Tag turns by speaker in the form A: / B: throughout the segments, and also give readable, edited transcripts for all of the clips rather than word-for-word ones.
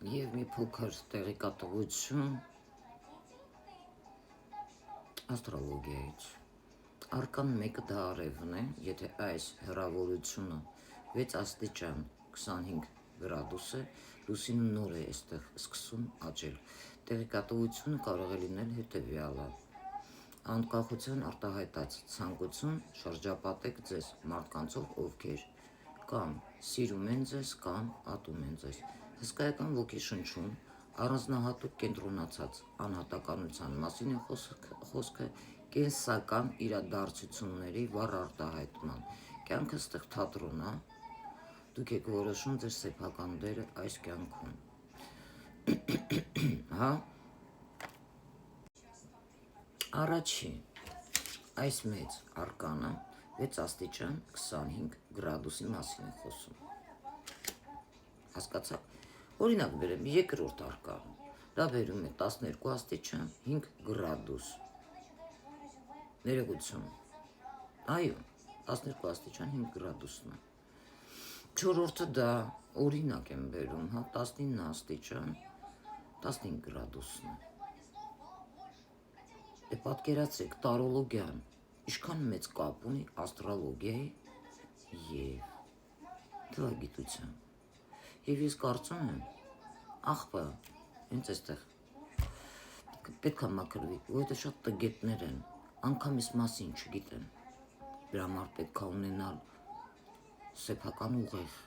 A: Եվ մի փոքր տեղեկատվություն աստրոլոգիայից։ Արկան մեկը դա արևն է, եթե այս հեռավորությունը 6 աստիճան 25 գրադուս է, լուսինը նոր է այստեղ սկսում աճել։ Տեղեկատվությունը կարող է լինել հետևյալը. անկախության արտահայտած ցանկություն շրջապատեք ձեզ մարդկանցով, ովքեր կամ սիրում են ձեզ, կամ ատում են ձեզ։ Հսկայական ոգեշնչում առանձնահատուկ կենտրոնացած անհատականության մասին է խոսքը, կենսական իրադարձությունների վառ արտահայտման։ Կյանքը ստեղ թատրոն է, դուք եք որոշում ձեր սեփական դերը այս կյանքում։ Հա։ Առաջին այս մեծ արկանը 6 աստիճան 25 գրադուսի մասին է խոսում։ Հասկացաք։ Օրինակ բերեմ երկրորդ արկան, դա բերում է 12 աստիճան 5 գրադուս։ Ներողություն։ Այո, 12 աստիճան 5 գրադուսն է։ Չորրորդը դա օրինակ եմ բերում, հա, 19 աստիճան 15 գրադուսն է։ Դե պատկերացրեք, տարոլոգիան ինչքան մեծ կապ ունի աստրոլոգիայի եւ թվագիտության։ Եվ ես կարծում եմ, աղբը հենց այստեղ պետք է մաքրվի, որովհետեւ շատ տգետներ են, անգամ այս մասին չգիտեն։ Դրա համար պետք է ունենալ սեփական ուղեղ,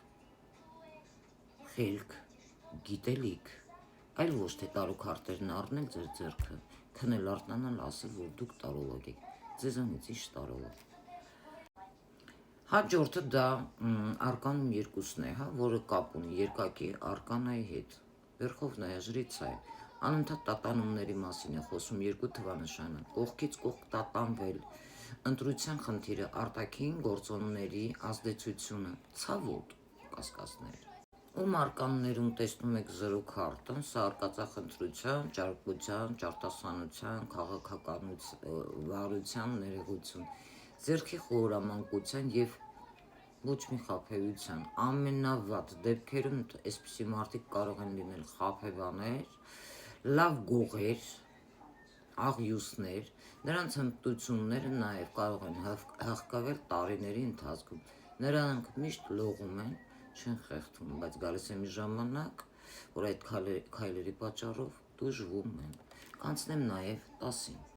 A: խելք, գիտելիք, այլ ոչ թե տարուքարտերն առնել ձեր ձեռքը, քնել արտանալ, ասել, որ դուք տարոլոգ եք, ձեզանից ինչ տարոլոգ։ Հաջորդը դա արկանում երկուսն է, հա, որը կապ ունի երկակի արկանայի հետ։ Վերխովնայա ժրիցա է, անընդհատ տատանումների մասին է խոսում, երկու թվանշանը, կողքից կողք տատանվել, ընտրության խնդիրը, արտաքին գործոնների ազդեցությունը, ցավոտ կասկածներ։ Ում արկաններում տեսնում եք 0 քարտը, սա արկածախնդրության, ճարպկության, ճարտասանության, քաղաքավարության ներողություն, ձեռքի խորամանկության և ոչ մի խաբեության։ Ամենավատ դեպքերում այսպիսի մարդիկ կարող են լինել խաբեբաներ, լավ գողեր, աղյուսներ, նրանց հմտությունները նաև կարող են հղկվել տարիների ընթացքում։ Նրանք միշտ լողում են, չեն խեղդվում, բայց գալիս է մի ժամանակ, որ այդ քայլերի պատճառով տուժվում են։ Կանցնեմ նաև 10-ին։